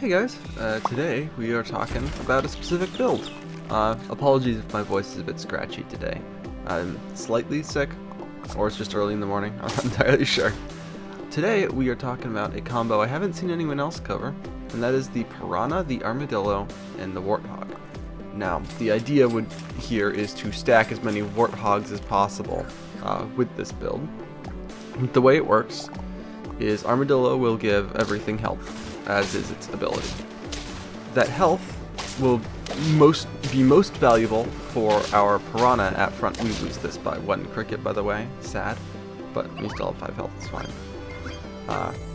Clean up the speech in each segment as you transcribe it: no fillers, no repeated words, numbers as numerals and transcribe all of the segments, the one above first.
Hey guys, today we are talking about a specific build. Apologies if my voice is a bit scratchy today. I'm slightly sick, or it's just early in the morning, I'm not entirely sure. Today we are talking about a combo I haven't seen anyone else cover, and that is the Piranha, the Armadillo, and the Warthog. Now, the idea here is to stack as many Warthogs as possible with this build. The way it works is Armadillo will give everything health, as is its ability. That health will be most valuable for our Piranha at front. We lose this by 1 cricket, by the way. Sad, but we still have 5 health, it's fine.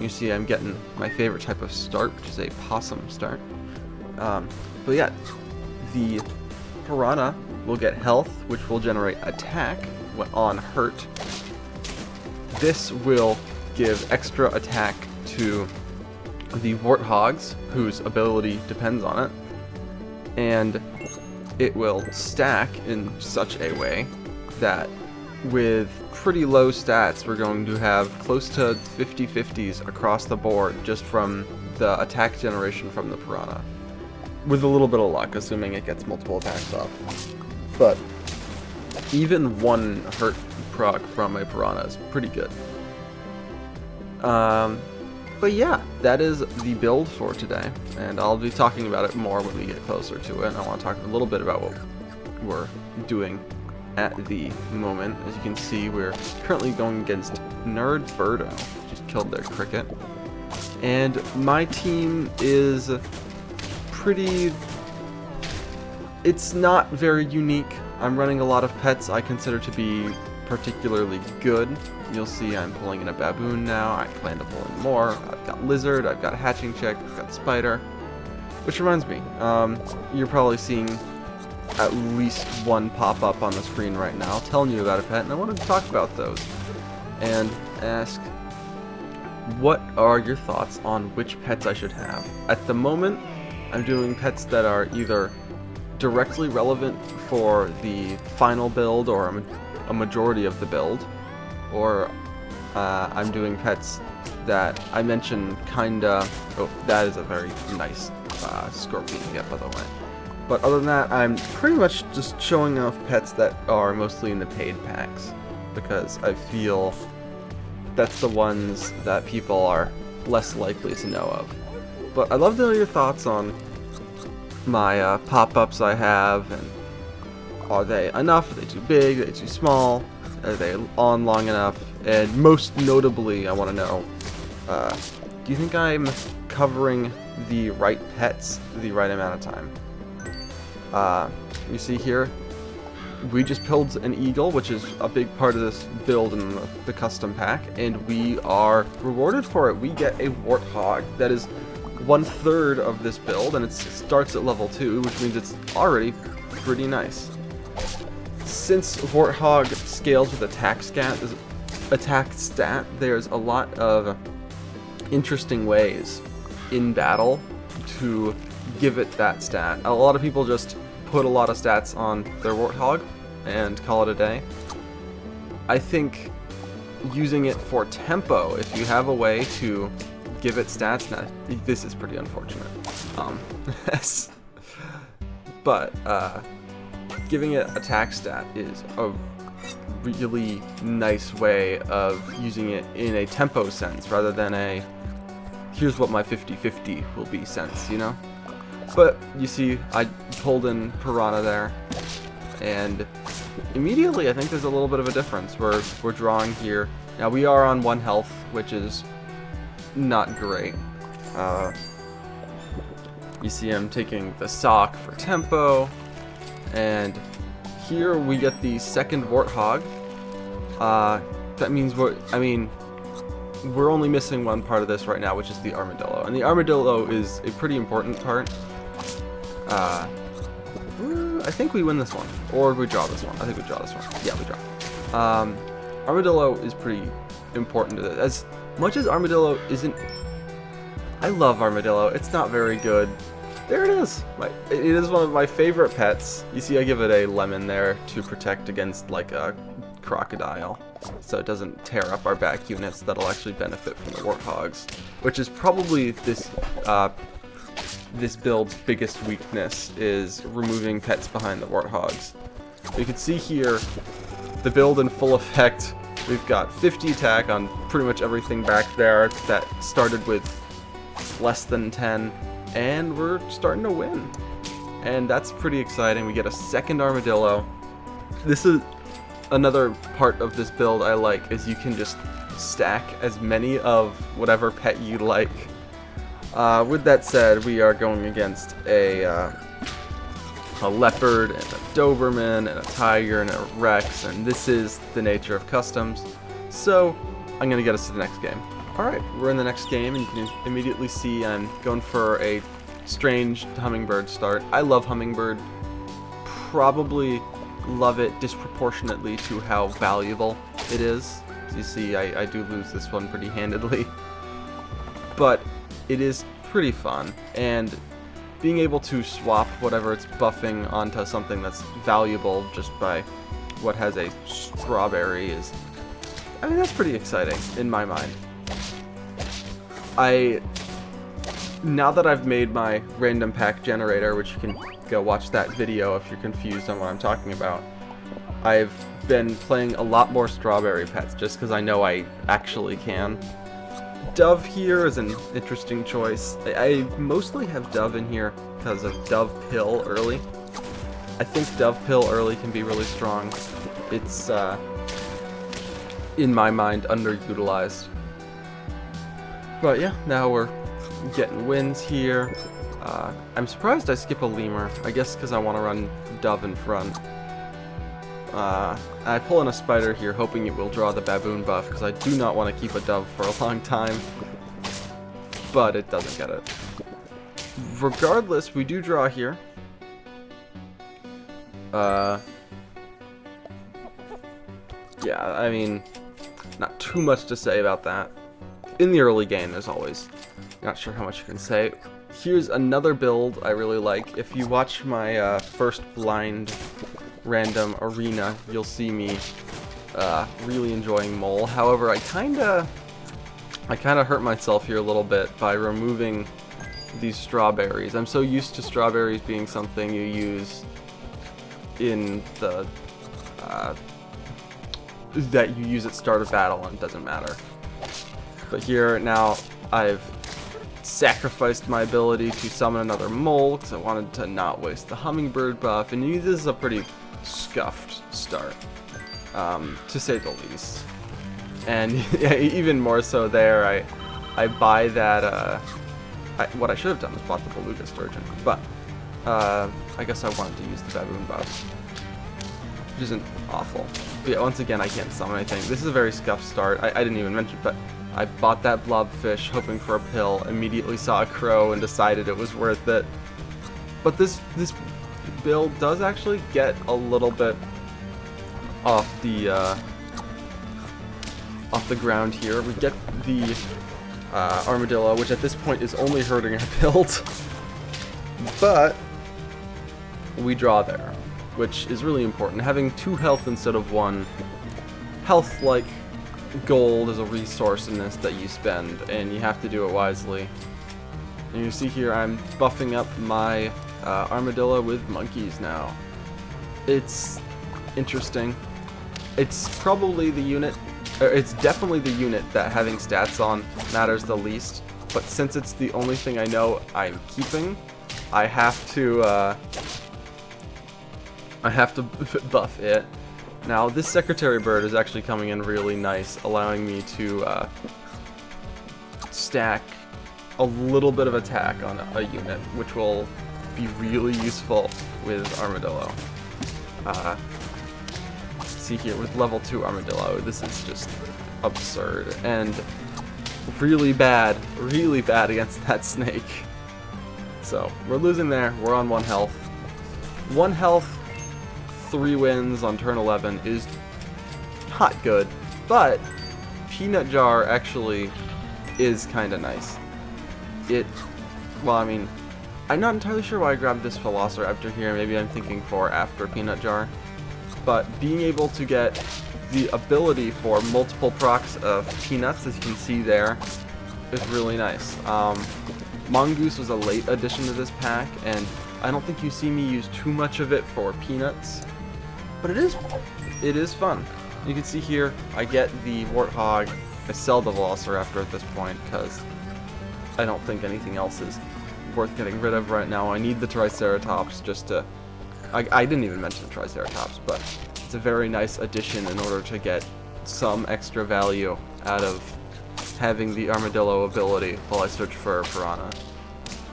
You see I'm getting my favorite type of start, which is a possum start. But yeah, the Piranha will get health, which will generate attack on hurt. This will give extra attack to the Warthogs, whose ability depends on it, and it will stack in such a way that with pretty low stats we're going to have close to 50-50s across the board just from the attack generation from the Piranha, with a little bit of luck, assuming it gets multiple attacks off. But even 1 hurt proc from a Piranha is pretty good. But yeah, that is the build for today, and I'll be talking about it more when we get closer to it. And I want to talk a little bit about what we're doing at the moment. As you can see, we're currently going against Nerd Birdo, just killed their cricket, and my team is it's not very unique. I'm running a lot of pets I consider to be particularly good. You'll see I'm pulling in a baboon now. I plan to pull in more. I've got lizard, I've got hatching chick, I've got spider. Which reminds me, you're probably seeing at least 1 pop up on the screen right now telling you about a pet, and I wanted to talk about those and ask, what are your thoughts on which pets I should have? At the moment, I'm doing pets that are either directly relevant for the final build or a majority of the build, or I'm doing pets that I mentioned kinda. Oh, that is a very nice scorpion to get, by the way. But other than that, I'm pretty much just showing off pets that are mostly in the paid packs, because I feel that's the ones that people are less likely to know of. But I'd love to know your thoughts on my pop-ups I have, and are they enough? Are they too big? Are they too small? Are they on long enough? And most notably, I want to know, do you think I'm covering the right pets the right amount of time? You see here, we just pulled an eagle, which is a big part of this build in the custom pack, and we are rewarded for it. We get a Warthog that is 1/3 of this build, and it starts at level 2, which means it's already pretty nice. Since Warthog scales with attack stat, there's a lot of interesting ways in battle to give it that stat. A lot of people just put a lot of stats on their Warthog and call it a day. I think using it for tempo, if you have a way to give it stats, now this is pretty unfortunate. But giving it attack stat is a really nice way of using it in a tempo sense, rather than a here's what my 50-50 will be sense, you know? But you see, I pulled in Piranha there, and immediately I think there's a little bit of a difference. We're drawing here. Now we are on 1 health, which is not great. You see I'm taking the sock for tempo, and here we get the second Warthog. That means we're only missing 1 part of this right now, which is the Armadillo, and the Armadillo is a pretty important part. I think we win this one, or we draw this one. I think we draw this one. Yeah, we draw. Armadillo is pretty important to this. As much as Armadillo isn't, I love Armadillo. It's not very good. There it is. It is one of my favorite pets. You see I give it a lemon there to protect against like a crocodile, so it doesn't tear up our back units. That'll actually benefit from the Warthogs, which is probably this this build's biggest weakness is removing pets behind the Warthogs. You can see here the build in full effect. We've got 50 attack on pretty much everything back there that started with less than 10, and we're starting to win. And that's pretty exciting. We get a second armadillo. This is another part of this build I like, is you can just stack as many of whatever pet you like. With that said, we are going against a leopard and a Doberman and a tiger and a Rex, and this is the nature of customs. So I'm gonna get us to the next game. Alright, we're in the next game, and you can immediately see I'm going for a strange hummingbird start. I love hummingbird. Probably love it disproportionately to how valuable it is. As you see, I do lose this one pretty handedly. But it is pretty fun, and being able to swap whatever it's buffing onto something that's valuable just by what has a strawberry is, I mean, that's pretty exciting in my mind. Now that I've made my random pack generator, which you can go watch that video if you're confused on what I'm talking about, I've been playing a lot more strawberry pets just because I know I actually can. Dove here is an interesting choice. I mostly have Dove in here because of Dove Pill early. I think Dove Pill early can be really strong. It's, in my mind, underutilized. But yeah, now we're getting wins here. I'm surprised I skip a lemur. I guess because I want to run Dove in front. I pull in a spider here, hoping it will draw the baboon buff, because I do not want to keep a dove for a long time. But it doesn't get it. Regardless, we do draw here. Yeah, I mean, not too much to say about that. In the early game, there's always not sure how much you can say. Here's another build I really like. If you watch my first blind random arena, you'll see me really enjoying Mole. However, I kinda hurt myself here a little bit by removing these strawberries. I'm so used to strawberries being something you use in the that you use at start of battle and it doesn't matter. But here now I've sacrificed my ability to summon another mole because I wanted to not waste the hummingbird buff, and this is a pretty scuffed start, to say the least. And even more so there, I buy that, what I should have done was bought the beluga sturgeon, but I guess I wanted to use the baboon buff, which isn't awful. But yeah, once again, I can't summon anything. This is a very scuffed start. I didn't even mention, but I bought that blobfish hoping for a pill, immediately saw a crow and decided it was worth it. But this build does actually get a little bit off the ground here. We get the armadillo, which at this point is only hurting our build, but we draw there, which is really important. Having 2 health instead of 1. Health, like gold, is a resource in this that you spend, and you have to do it wisely. And you see here I'm buffing up my armadillo with monkeys now. It's interesting. It's probably the unit, it's definitely the unit that having stats on matters the least, but since it's the only thing I know I'm keeping, I have to buff it. Now this secretary bird is actually coming in really nice, allowing me to stack a little bit of attack on a unit, which will be really useful with armadillo. See here, with level 2 armadillo, this is just absurd, and really bad against that snake. So, we're losing there, we're on 1 health. 1 health, 3 wins on turn 11 is not good, but Peanut Jar actually is kinda nice. Well, I mean, I'm not entirely sure why I grabbed this Velociraptor here, maybe I'm thinking for after Peanut Jar. But being able to get the ability for multiple procs of peanuts, as you can see there, is really nice. Mongoose was a late addition to this pack, and I don't think you see me use too much of it for peanuts, but it is fun. You can see here, I get the Warthog, I sell the Velociraptor at this point, because I don't think anything else is worth getting rid of right now. I need the Triceratops just to... I didn't even mention the Triceratops, but it's a very nice addition in order to get some extra value out of having the Armadillo ability while I search for a Piranha.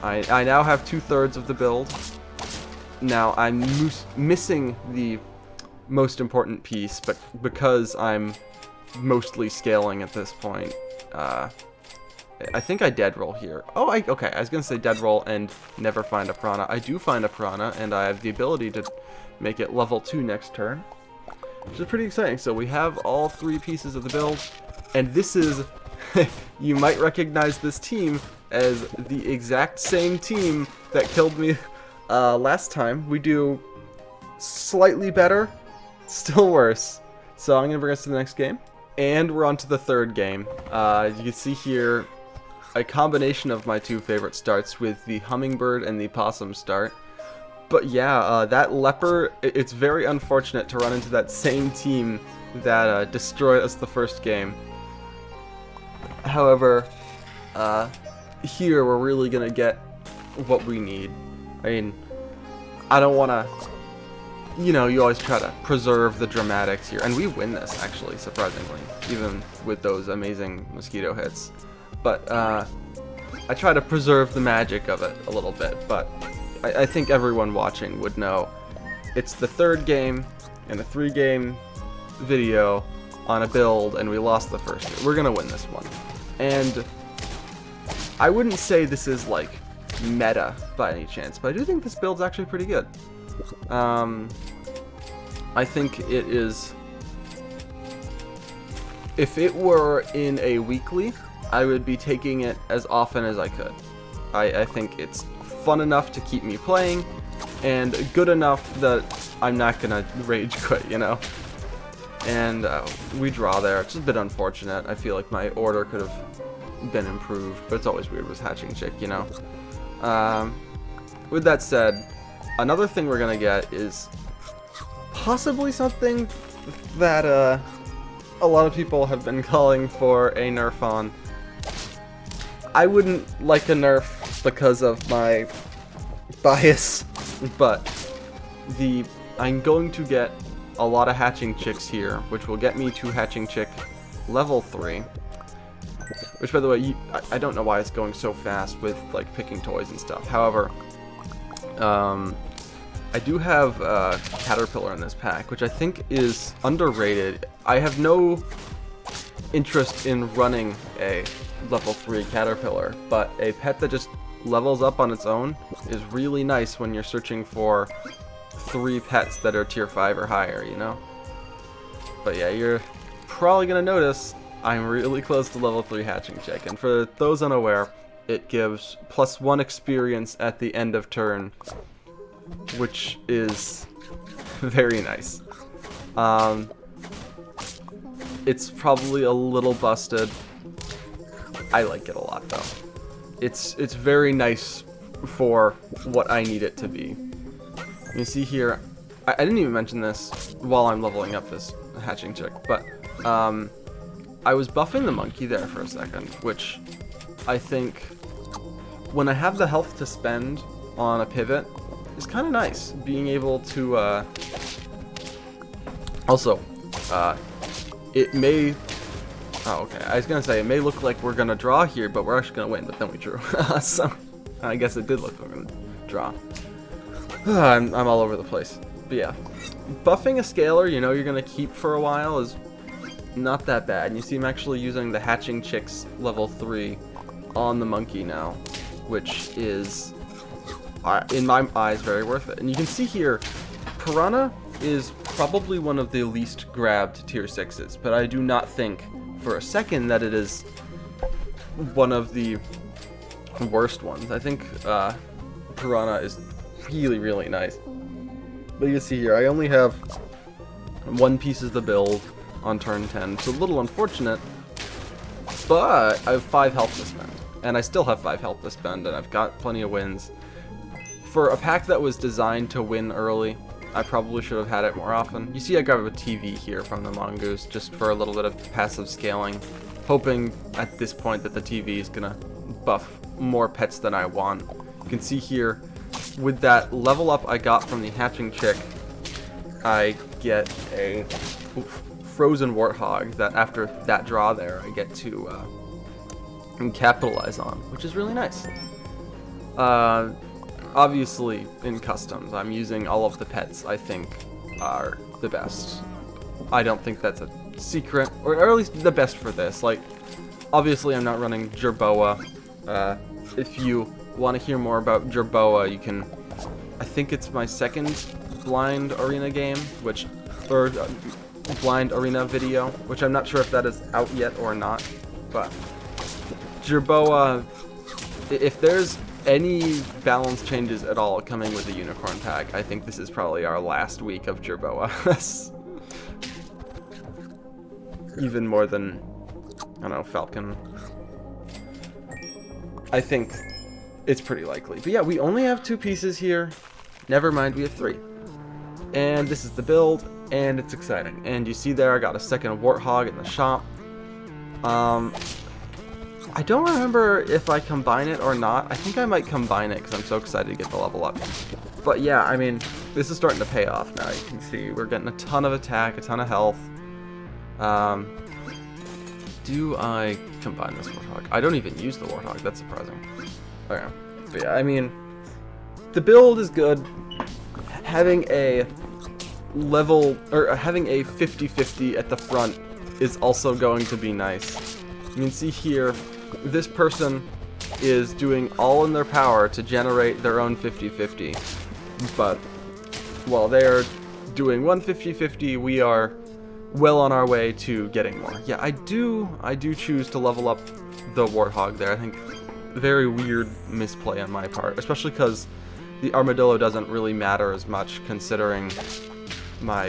I now have 2/3 of the build. Now I'm missing the most important piece, but because I'm mostly scaling at this point, I think I dead roll here. Oh, okay, I was gonna say dead roll and never find a Piranha. I do find a Piranha, and I have the ability to make it level 2 next turn, which is pretty exciting. So we have all 3 pieces of the build, and this is, you might recognize this team as the exact same team that killed me last time. We do slightly better, still worse. So I'm gonna bring us to the next game, and we're on to the 3rd game. You can see here a combination of my 2 favorite starts with the Hummingbird and the Possum start. But yeah, that Leopard, it's very unfortunate to run into that same team that destroyed us the first game. However, here we're really gonna get what we need. I mean, I don't wanna, you know, you always try to preserve the dramatics here, and we win this actually, surprisingly, even with those amazing mosquito hits. But I try to preserve the magic of it a little bit, but I think everyone watching would know it's the 3rd game in a 3-game video on a build, and we lost the first game. We're gonna win this one. And I wouldn't say this is like meta by any chance, but I do think this build's actually pretty good. I think it is. If it were in a weekly, I would be taking it as often as I could. I think it's fun enough to keep me playing, and good enough that I'm not gonna rage quit, you know? And we draw there. It's just a bit unfortunate. I feel like my order could have been improved, but it's always weird with Hatching Chick, you know? With that said, another thing we're gonna get is possibly something that a lot of people have been calling for a nerf on. I wouldn't like a nerf because of my bias, but I'm going to get a lot of Hatching Chicks here, which will get me to Hatching Chick level 3. Which, by the way, I don't know why it's going so fast with like picking toys and stuff. However, I do have Caterpillar in this pack, which I think is underrated. I have no interest in running a level 3 Caterpillar, but a pet that just levels up on its own is really nice when you're searching for 3 pets that are tier 5 or higher, you know? But yeah, you're probably gonna notice I'm really close to level 3 Hatching Chick, and for those unaware, it gives +1 experience at the end of turn, which is very nice. It's probably a little busted. I like it a lot though. It's very nice for what I need it to be. You see here, I didn't even mention this while I'm leveling up this Hatching Chick, but I was buffing the monkey there for a second, which I think when I have the health to spend on a pivot is kind of nice. Being able to also it may. Oh, okay. I was gonna say it may look like we're gonna draw here, but we're actually gonna win. But then we drew, so I guess it did look like we're gonna draw. I'm all over the place. But yeah, buffing a scaler, you know, you're gonna keep for a while is not that bad. And you see, I'm actually using the Hatching Chicks level 3 on the monkey now, which is, in my eyes, very worth it. And you can see here, Piranha is probably one of the least grabbed tier 6s, but I do not think for a second that it is one of the worst ones. I think Piranha is really, really nice. But you can see here, I only have 1 piece of the build on turn 10. It's a little unfortunate, but I have 5 health to spend. and I still have 5 health to spend, and I've got plenty of wins. For a pack that was designed to win early, I probably should have had it more often. You see I grab a TV here from the Mongoose just for a little bit of passive scaling, hoping at this point that the TV is gonna buff more pets than I want. You can see here, with that level up I got from the hatching chick, I get a frozen Warthog that after that draw there I get to capitalize on, which is really nice. Obviously, in customs, I'm using all of the pets I think are the best. I don't think that's a secret, or at least the best for this. Like, obviously I'm not running Jerboa. If you want to hear more about Jerboa, you can, I think it's my second blind arena game, blind arena video, which I'm not sure if that is out yet or not, but Jerboa, if there's any balance changes at all coming with the unicorn pack, I think this is probably our last week of Jerboa. Even more than, I don't know, Falcon. I think it's pretty likely. But yeah, we only have 2 pieces here. Never mind, we have 3. And this is the build, and it's exciting. And you see there, I got a second Warthog in the shop. I don't remember if I combine it or not. I think I might combine it because I'm so excited to get the level up. But yeah, I mean, this is starting to pay off now. You can see we're getting a ton of attack, a ton of health. Do I combine this Warthog? I don't even use the Warthog. That's surprising. Okay. But yeah, I mean, the build is good. Having a level, or having a 50-50 at the front is also going to be nice. You can see here, this person is doing all in their power to generate their own 50-50, but while they're doing one 50-50, we are well on our way to getting more. Yeah, I do choose to level up the Warthog there. I think very weird misplay on my part, especially because the Armadillo doesn't really matter as much considering my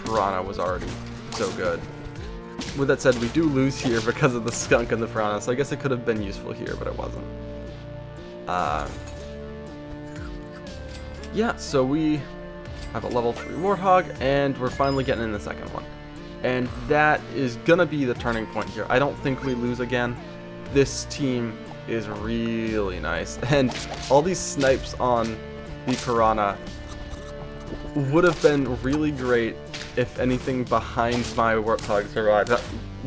Piranha was already so good. With that said, we do lose here because of the skunk and the Piranha, so I guess it could have been useful here, but it wasn't. Yeah, so we have a level 3 Warthog, and we're finally getting in the second one. And that is gonna be the turning point here. I don't think we lose again. This team is really nice, and all these snipes on the Piranha would have been really great if anything behind my Warthog survived.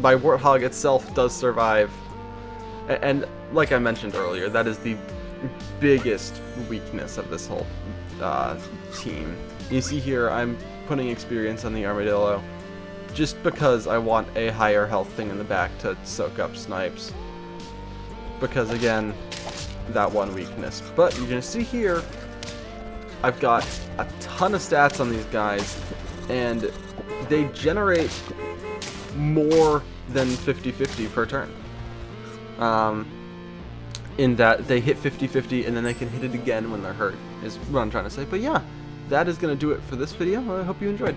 My Warthog itself does survive, and like I mentioned earlier, that is the biggest weakness of this whole team. You see here, I'm putting experience on the Armadillo, just because I want a higher health thing in the back to soak up snipes. Because again, that one weakness. But you're gonna see here, I've got a ton of stats on these guys, and they generate more than 50-50 per turn. In that they hit 50-50 and then they can hit it again when they're hurt, is what I'm trying to say. But yeah, that is going to do it for this video. I hope you enjoyed.